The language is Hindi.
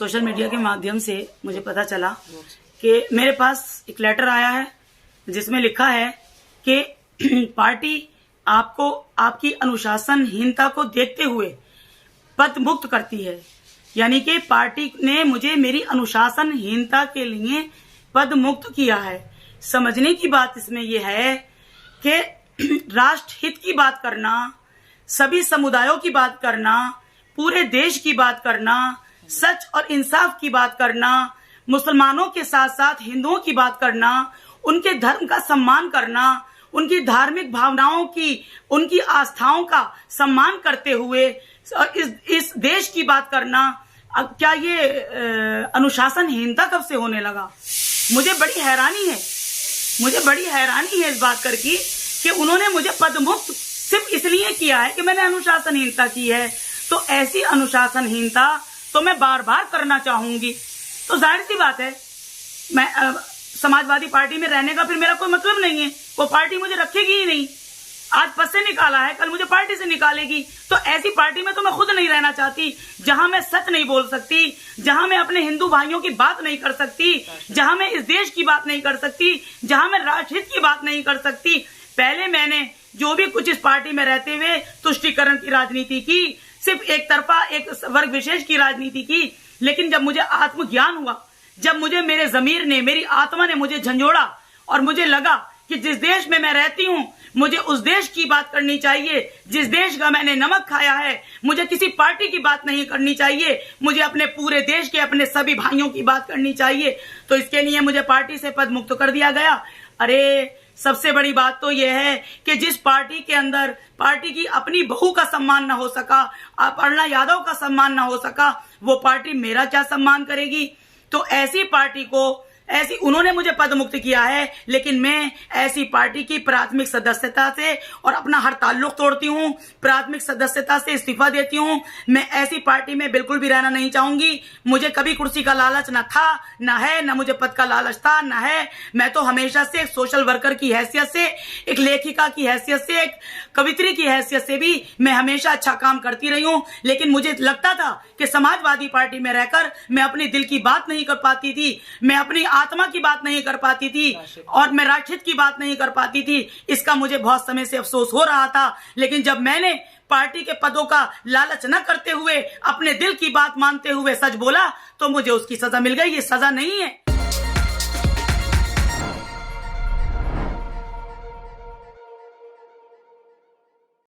सोशल मीडिया के माध्यम से मुझे पता चला कि मेरे पास एक लेटर आया है जिसमें लिखा है कि पार्टी आपको आपकी अनुशासनहीनता को देखते हुए पद मुक्त करती है। यानी कि पार्टी ने मुझे मेरी अनुशासनहीनता के लिए पद मुक्त किया है। समझने की बात इसमें यह है कि राष्ट्र हित की बात करना, सभी समुदायों की बात करना, पूरे देश की बात करना, सच और इंसाफ की बात करना, मुसलमानों के साथ साथ हिंदुओं की बात करना, उनके धर्म का सम्मान करना, उनकी धार्मिक भावनाओं की, उनकी आस्थाओं का सम्मान करते हुए इस देश की बात करना, अब क्या ये अनुशासनहीनता कब से होने लगा? मुझे बड़ी हैरानी है इस बात करके कि उन्होंने मुझे पदमुक्त सिर्फ इसलिए किया है कि मैंने अनुशासनहीनता की है। तो ऐसी अनुशासनहीनता तो मैं बार बार करना चाहूंगी। तो जाहिर सी बात है, मैं समाजवादी पार्टी में रहने का फिर मेरा कोई मतलब नहीं है। वो पार्टी मुझे रखेगी ही नहीं। आज पद से निकाला है, कल मुझे पार्टी से निकालेगी। तो ऐसी पार्टी में तो मैं खुद नहीं रहना चाहती, जहां मैं सच नहीं बोल सकती, जहां मैं अपने हिंदू भाइयों की बात नहीं कर सकती, जहां मैं इस देश की बात नहीं कर सकती, जहां मैं राष्ट्रहित की बात नहीं कर सकती। पहले मैंने जो भी कुछ इस पार्टी में रहते हुए तुष्टीकरण की राजनीति की, सिर्फ एक तरफा एक वर्ग विशेष की राजनीति की। लेकिन जब मुझे आत्मज्ञान हुआ, जब मुझे मेरे जमीर ने, मेरी आत्मा ने मुझे झंझोड़ा और मुझे लगा कि जिस देश में मैं रहती हूं मुझे उस देश की बात करनी चाहिए, जिस देश का मैंने नमक खाया है, मुझे किसी पार्टी की बात नहीं करनी चाहिए, मुझे अपने पूरे देश के, अपने सभी भाइयों की बात करनी चाहिए। तो इसके लिए मुझे पार्टी से पद मुक्त कर दिया गया। अरे सबसे बड़ी बात तो यह है कि जिस पार्टी के अंदर पार्टी की अपनी बहू का सम्मान न हो सका, अपर्णा यादव का सम्मान न हो सका, वो पार्टी मेरा क्या सम्मान करेगी? तो ऐसी पार्टी को, ऐसी उन्होंने मुझे पद मुक्त किया है, लेकिन मैं ऐसी पार्टी की प्राथमिक सदस्यता से और अपना हर ताल्लुक तोड़ती हूं, प्राथमिक सदस्यता से इस्तीफा देती हूं। मैं ऐसी पार्टी में बिल्कुल भी रहना नहीं चाहूंगी। मुझे कभी कुर्सी का लालच न था, न है, न मुझे पद का लालच था, न है। मैं तो हमेशा से एक सोशल वर्कर की हैसियत से, एक लेखिका की हैसियत से, एक कवित्री की हैसियत से भी मैं हमेशा अच्छा काम करती रही हूं। लेकिन मुझे लगता था कि समाजवादी पार्टी में रहकर मैं अपने दिल की बात नहीं कर पाती थी, मैं अपनी आत्मा की बात नहीं कर पाती थी और मैं राष्ट्रहित की बात नहीं कर पाती थी। इसका मुझे बहुत समय से अफसोस हो रहा था। लेकिन जब मैंने पार्टी के पदों का लालच न करते हुए अपने दिल की बात मानते हुए सच बोला तो मुझे उसकी सजा मिल गई। ये सजा नहीं है,